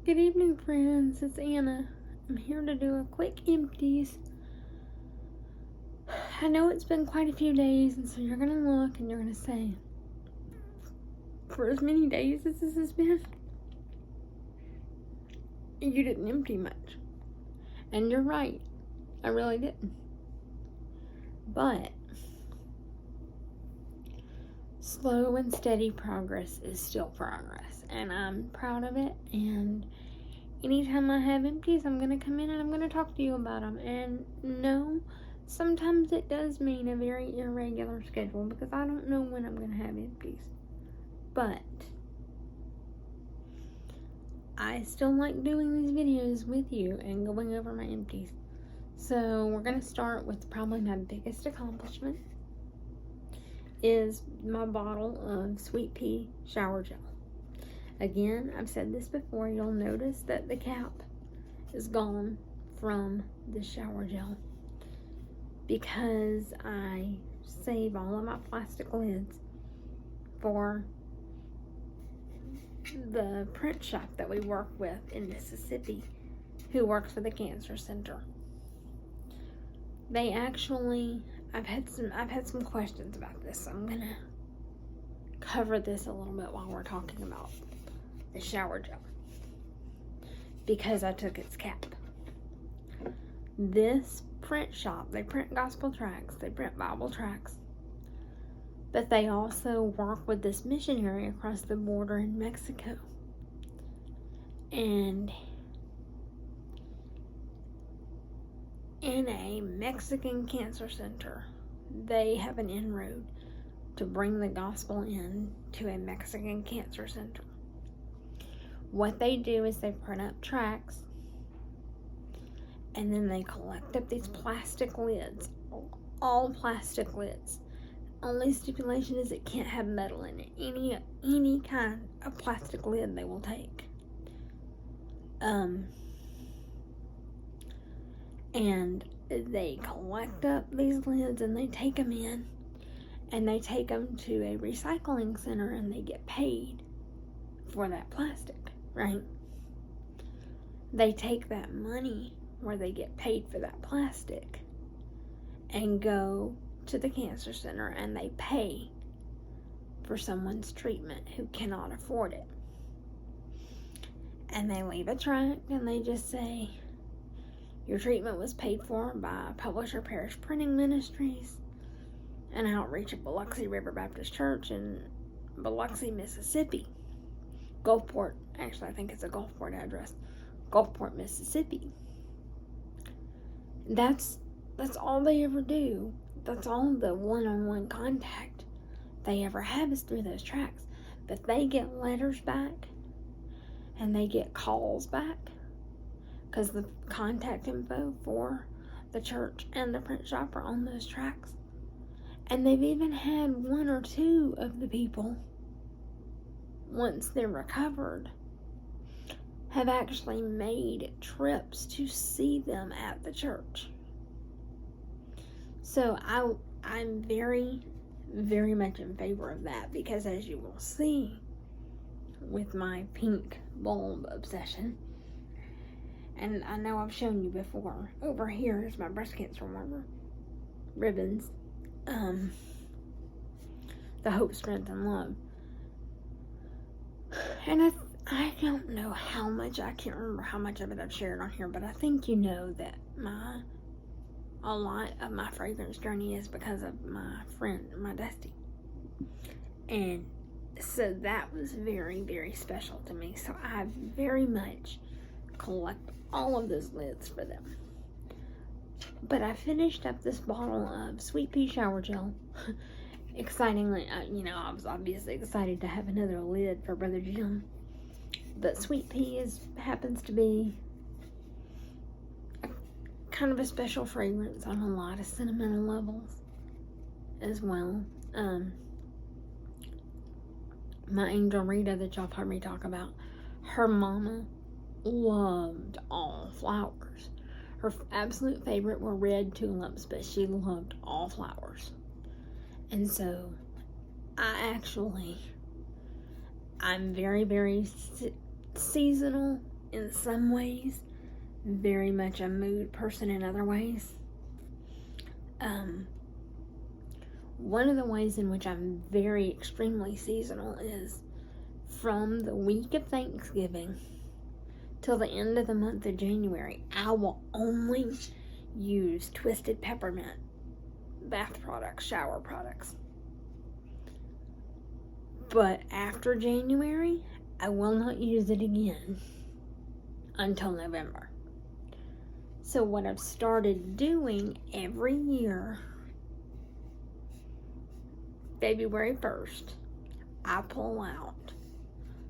Good evening, friends. It's Anna. I'm here to do a quick empties. I know it's been quite a few days, and so you're going to look and you're going to say, for as many days as this has been, you didn't empty much. And you're right. I really didn't. But slow and steady progress is still progress, and I'm proud of it. And anytime I have empties, I'm going to come in and I'm going to talk to you about them. And no, sometimes it does mean a very irregular schedule because I don't know when I'm going to have empties. But I still like doing these videos with you and going over my empties. So we're going to start with probably my biggest accomplishment is my bottle of sweet pea shower gel. Again, I've said this before, you'll notice that the cap is gone from the shower gel because I save all of my plastic lids for the print shop that we work with in Mississippi, who works for the cancer center. They actually, I've had some questions about this, so I'm gonna cover this a little bit while we're talking about the shower gel because I took its cap. This print shop, they print gospel tracts, they print Bible tracts, but they also work with this missionary across the border in Mexico. And in a Mexican cancer center, they have an inroad to bring the gospel in to a Mexican cancer center. What they do is they print up tracts and then they collect up these plastic lids, all plastic lids. Only stipulation is it can't have metal in it. Any kind of plastic lid they will take. And they collect up these lids and they take them in and they take them to a recycling center and they get paid for that plastic, right? They take that money where they get paid for that plastic and go to the cancer center and they pay for someone's treatment who cannot afford it. And they leave a tract and they just say, your treatment was paid for by Publisher Parish Printing Ministries and Outreach at Biloxi River Baptist Church in Biloxi, Mississippi. Gulfport, actually I think it's a Gulfport address. Gulfport, Mississippi. That's all they ever do. That's all the one-on-one contact they ever have is through those tracts. But they get letters back and they get calls back because the contact info for the church and the print shop are on those tracts. And they've even had one or two of the people, once they're recovered, have actually made trips to see them at the church. So I'm very, very much in favor of that because, as you will see with my pink bulb obsession, and I know I've shown you before, over here is my breast cancer marker ribbons, the Hope, Strength, and Love. And I don't know how much, I can't remember how much of it I've shared on here, but I think you know that a lot of my fragrance journey is because of my friend, my Dusty. And so that was very, very special to me. So I very much collect all of those lids for them. But I finished up this bottle of sweet pea shower gel. Excitingly, I was obviously excited to have another lid for Brother Jim. But sweet pea happens to be kind of a special fragrance on a lot of sentimental levels as well. My Angel Rita that y'all heard me talk about, her mama loved all flowers. Her absolute favorite were red tulips, but she loved all flowers. And so I'm very, very seasonal in some ways, very much a mood person in other ways. One of the ways in which I'm very extremely seasonal is from the week of Thanksgiving till the end of the month of January, I will only use Twisted Peppermint bath products, shower products. But after January, I will not use it again until November. So what I've started doing every year, February 1st, I pull out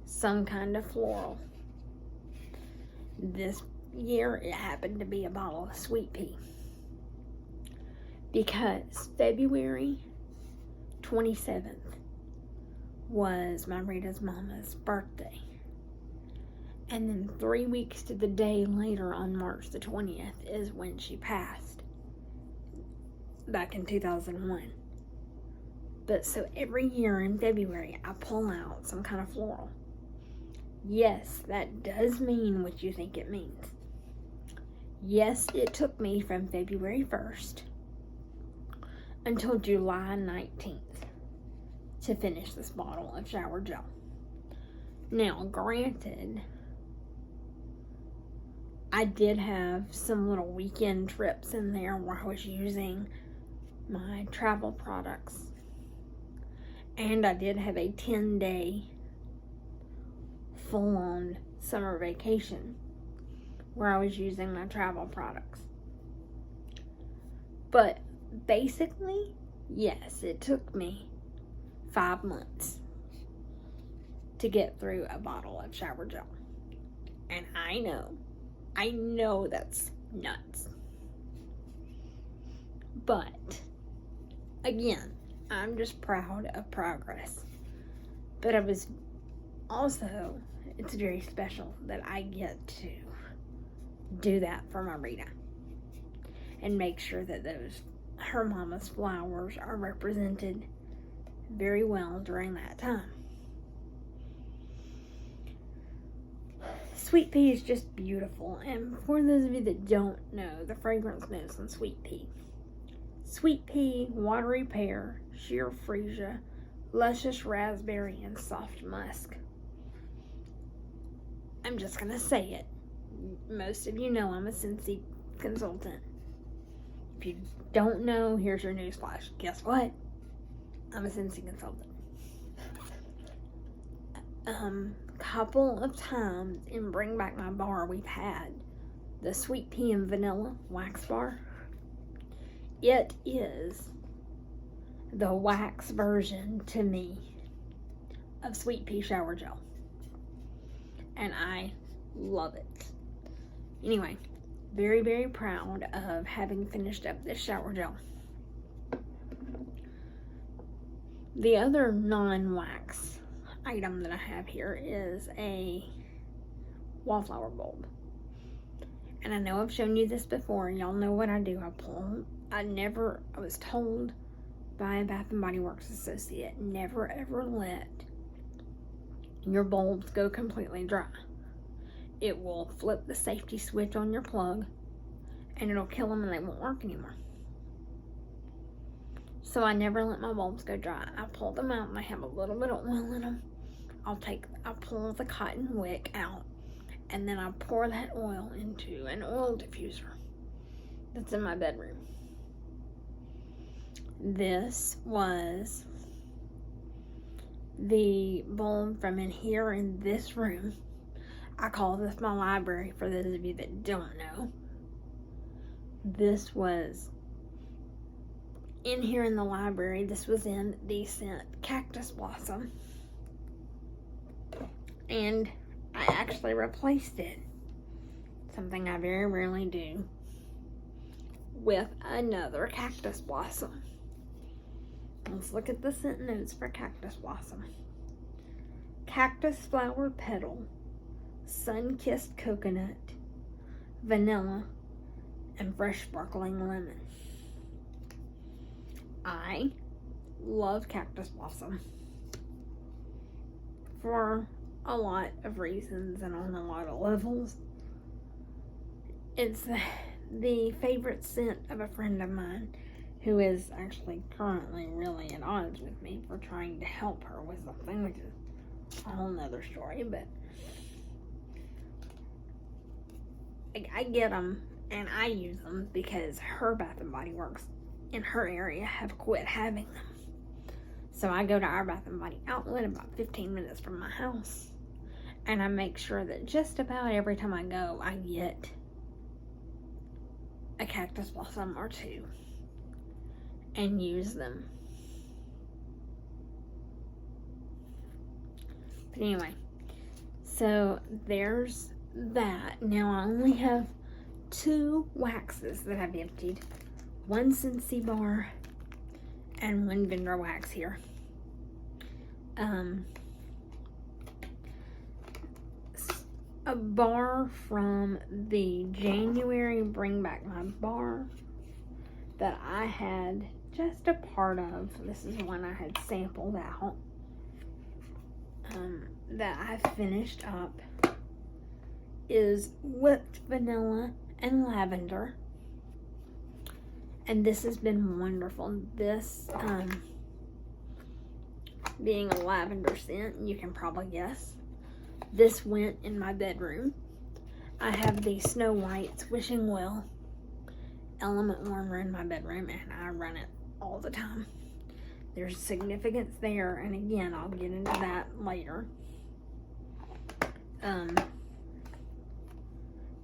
some kind of floral. This year it happened to be a bottle of sweet pea, because February 27th was my Rita's mama's birthday. And then 3 weeks to the day later, on March the 20th, is when she passed, back in 2001. But so every year in February, I pull out some kind of floral. Yes, that does mean what you think it means. Yes, it took me from February 1st until July 19th to finish this bottle of shower gel. Now, granted, I did have some little weekend trips in there where I was using my travel products. And I did have a 10-day full-on summer vacation where I was using my travel products. But basically, yes, it took me 5 months to get through a bottle of shower gel. And I know that's nuts. But again, I'm just proud of progress. But I was also, it's very special that I get to do that for my Rita and make sure that her mama's flowers are represented very well during that time. Sweet pea is just beautiful, and for those of you that don't know the fragrance notes on sweet pea: sweet pea, watery pear, sheer freesia, luscious raspberry, and soft musk. I'm just gonna say it. Most of you know I'm a Scentsy consultant. If you don't know, here's your newsflash. Guess what? I'm a Scentsy consultant. Couple of times in Bring Back My Bar, we've had the sweet pea and vanilla wax bar. It is the wax version to me of sweet pea shower gel, and I love it. Anyway, very, very proud of having finished up this shower gel. The other non-wax item that I have here is a wallflower bulb. And I know I've shown you this before, and y'all know what I do. I was told by a Bath & Body Works associate, never ever let your bulbs go completely dry. It will flip the safety switch on your plug, and it'll kill them and they won't work anymore. So I never let my bulbs go dry. I pull them out and they have a little bit of oil in them. I pull the cotton wick out, and then I pour that oil into an oil diffuser that's in my bedroom. This was the bulb from in here in this room. I call this my library for those of you that don't know. This was in here in the library. This was in the scent Cactus Blossom. And I actually replaced it, something I very rarely do, with another Cactus Blossom. Let's look at the scent notes for Cactus Blossom. Cactus flower petal, sun-kissed coconut, vanilla, and fresh sparkling lemon. I love Cactus Blossom for a lot of reasons and on a lot of levels. It's the favorite scent of a friend of mine who is actually currently really at odds with me for trying to help her with something, which is a whole nother story, but I get them and I use them because her Bath and Body Works in her area have quit having them. So I go to our Bath and Body outlet about 15 minutes from my house, and I make sure that just about every time I go, I get a cactus blossom or two and use them. But anyway, so there's that. Now I only have 2 waxes that I've emptied. 1 Scentsy bar and 1 Vendor wax here. A bar from the January Bring Back My Bar that I had just a part of. This is one I had sampled out. That I finished up is whipped vanilla and lavender. And this has been wonderful. This, being a lavender scent, you can probably guess. This went in my bedroom. I have the Snow White's Wishing Well element warmer in my bedroom, and I run it all the time. There's significance there, and again, I'll get into that later.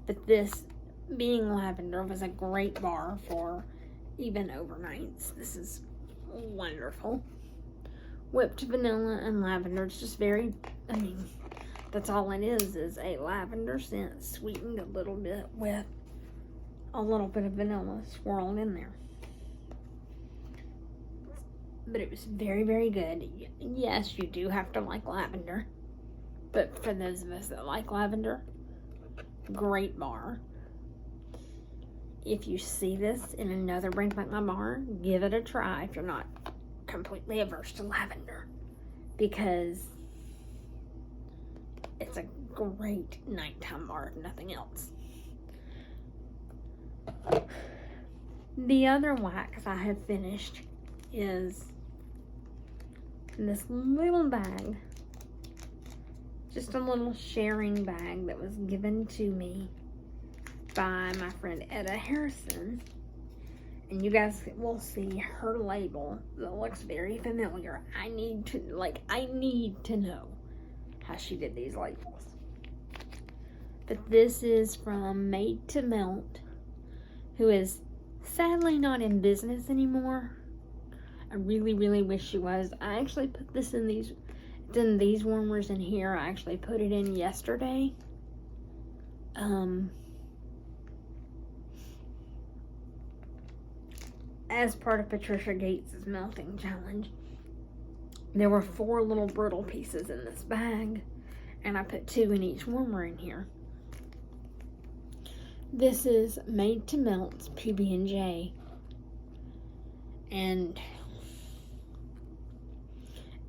But this, being lavender, was a great bar for even overnights. This is wonderful. Whipped vanilla and lavender. It's just very, that's all it is a lavender scent sweetened a little bit with a little bit of vanilla swirled in there. But it was very, very good. Yes, you do have to like lavender. But for those of us that like lavender, great bar. If you see this in another Bring Back My Bar, give it a try if you're not completely averse to lavender, because it's a great nighttime bar if nothing else. The other wax I have finished is in this little bag, just a little sharing bag that was given to me by my friend Etta Harrison, and you guys will see her label that looks very familiar. I need to know how she did these labels. But this is from Made to Melt, who is sadly not in business anymore. I really, really wish she was. I actually put this in these warmers in here. I actually put it in yesterday. As part of Patricia Gates' melting challenge. There were 4 little brittle pieces in this bag, and I put 2 in each warmer in here. This is Made to Melt's PB&J, and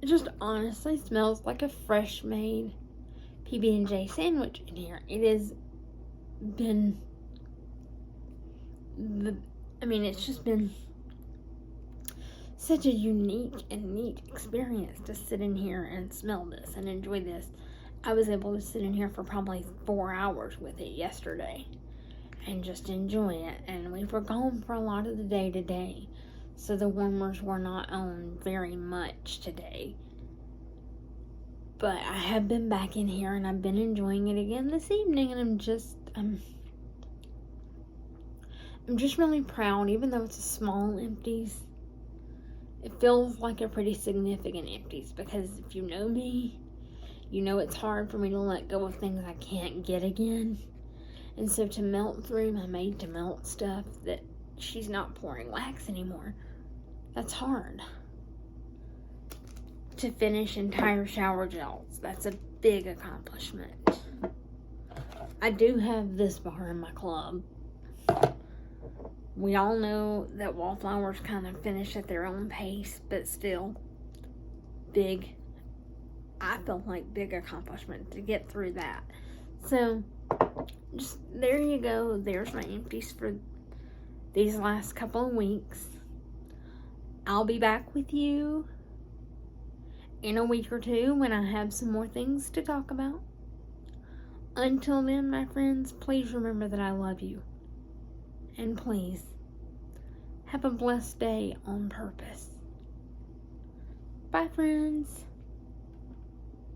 it just honestly smells like a fresh made PB&J sandwich in here. It has been it's just been such a unique and neat experience to sit in here and smell this and enjoy this. I was able to sit in here for probably 4 hours with it yesterday and just enjoy it. And we were gone for a lot of the day today, so the warmers were not on very much today. But I have been back in here and I've been enjoying it again this evening, and I'm just really proud. Even though it's a small empties, it feels like a pretty significant empties, because if you know me, you know it's hard for me to let go of things I can't get again. And so to melt through my Made to Melt stuff that she's not pouring wax anymore, that's hard. To finish entire shower gels, that's a big accomplishment. I do have this bar in my club. We all know that wallflowers kind of finish at their own pace, but still, big I feel like big accomplishment to get through that. So, just there you go. There's my empties for these last couple of weeks. I'll be back with you in a week or two when I have some more things to talk about. Until then, my friends, please remember that I love you. And please, have a blessed day on purpose. Bye, friends.